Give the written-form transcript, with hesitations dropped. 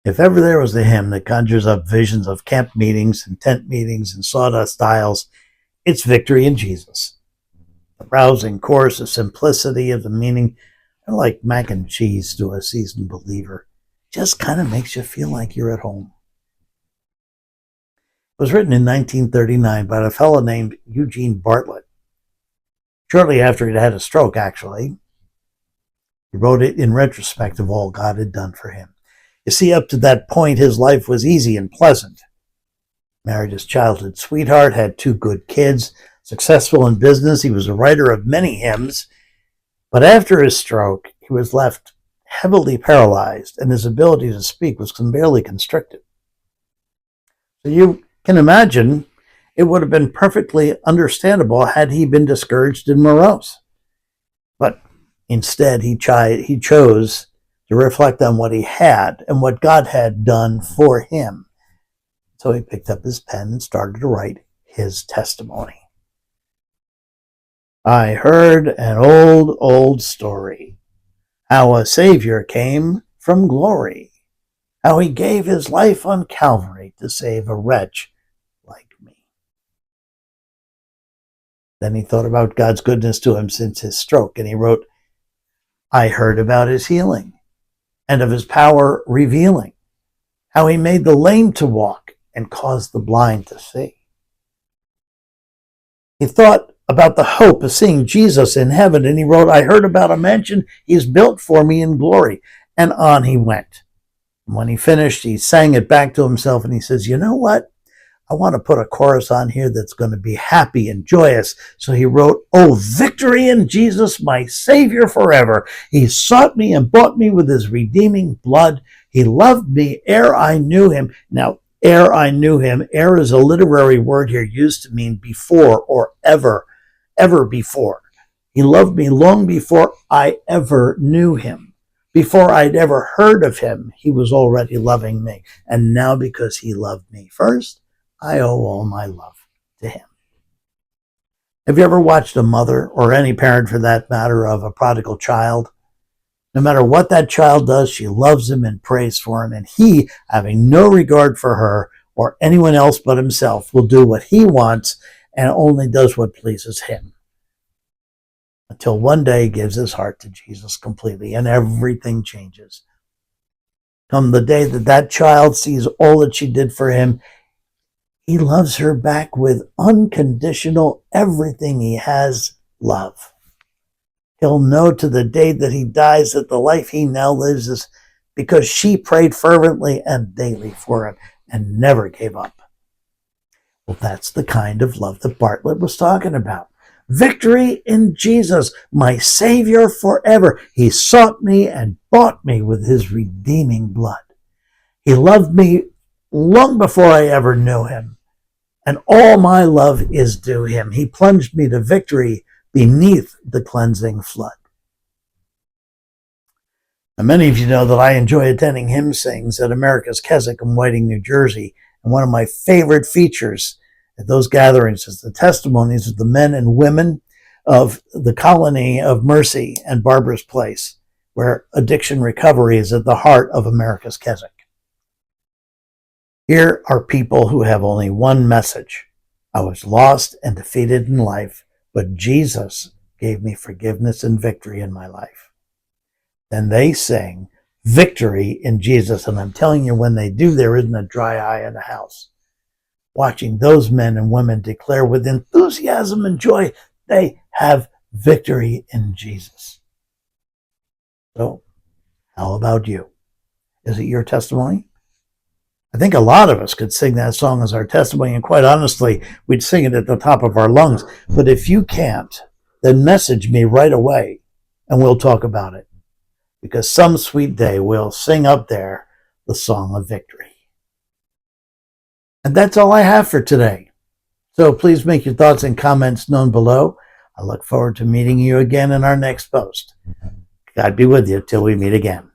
If ever there was a hymn that conjures up visions of camp meetings and tent meetings and sawdust aisles, it's Victory in Jesus. The rousing chorus, the simplicity of the meaning, like mac and cheese to a seasoned believer, just kind of makes you feel like you're at home. It was written in 1939 by a fellow named Eugene Bartlett. Shortly after he'd had a stroke, actually. He wrote it in retrospect of all God had done for him. You see, up to that point, his life was easy and pleasant. Married his childhood sweetheart, had 2 good kids, successful in business. He was a writer of many hymns. But after his stroke, he was left heavily paralyzed, and his ability to speak was severely constricted. So you can imagine it would have been perfectly understandable had he been discouraged and morose. But instead, he chose to reflect on what he had and what God had done for him. So he picked up his pen and started to write his testimony. I heard an old story, how a Savior came from glory, how he gave his life on Calvary to save a wretch like me. Then he thought about God's goodness to him since his stroke, and he wrote, I heard about his healing and of his power revealing, how he made the lame to walk and caused the blind to see. He thought about the hope of seeing Jesus in heaven, and he wrote, I heard about a mansion he's built for me in glory. And on he went. And when he finished, he sang it back to himself, and he says, you know what? I want to put a chorus on here that's going to be happy and joyous. So he wrote, oh, victory in Jesus, my Savior forever. He sought me and bought me with his redeeming blood. He loved me ere I knew him. Now, ere I knew him, ere is a literary word here used to mean before or ever before. He loved me long before I ever knew him. Before I'd ever heard of him, he was already loving me. And now because he loved me first, I owe all my love to him. Have you ever watched a mother, or any parent for that matter, of a prodigal child? No matter what that child does, she loves him and prays for him, and he, having no regard for her or anyone else but himself, will do what he wants and only does what pleases him. Until one day he gives his heart to Jesus completely, and everything changes. Come the day that that child sees all that she did for him, he loves her back with unconditional, everything he has, love. He'll know to the day that he dies that the life he now lives is because she prayed fervently and daily for him and never gave up. Well, that's the kind of love that Bartlett was talking about. Victory in Jesus, my Savior forever. He sought me and bought me with his redeeming blood. He loved me long before I ever knew him, and all my love is due him. He plunged me to victory beneath the cleansing flood. Now, many of you know that I enjoy attending hymn sings at America's Keswick in Whiting, New Jersey, and one of my favorite features at those gatherings is the testimonies of the men and women of the Colony of Mercy and Barbara's Place, where addiction recovery is at the heart of America's Keswick. Here are people who have only one message. I was lost and defeated in life, but Jesus gave me forgiveness and victory in my life. Then they sing victory in Jesus, and I'm telling you, when they do, there isn't a dry eye in the house. Watching those men and women declare with enthusiasm and joy they have victory in Jesus. So, how about you? Is it your testimony? I think a lot of us could sing that song as our testimony, and quite honestly, we'd sing it at the top of our lungs. But if you can't, then message me right away, and we'll talk about it. Because some sweet day we'll sing up there the song of victory. And that's all I have for today. So please make your thoughts and comments known below. I look forward to meeting you again in our next post. God be with you till we meet again.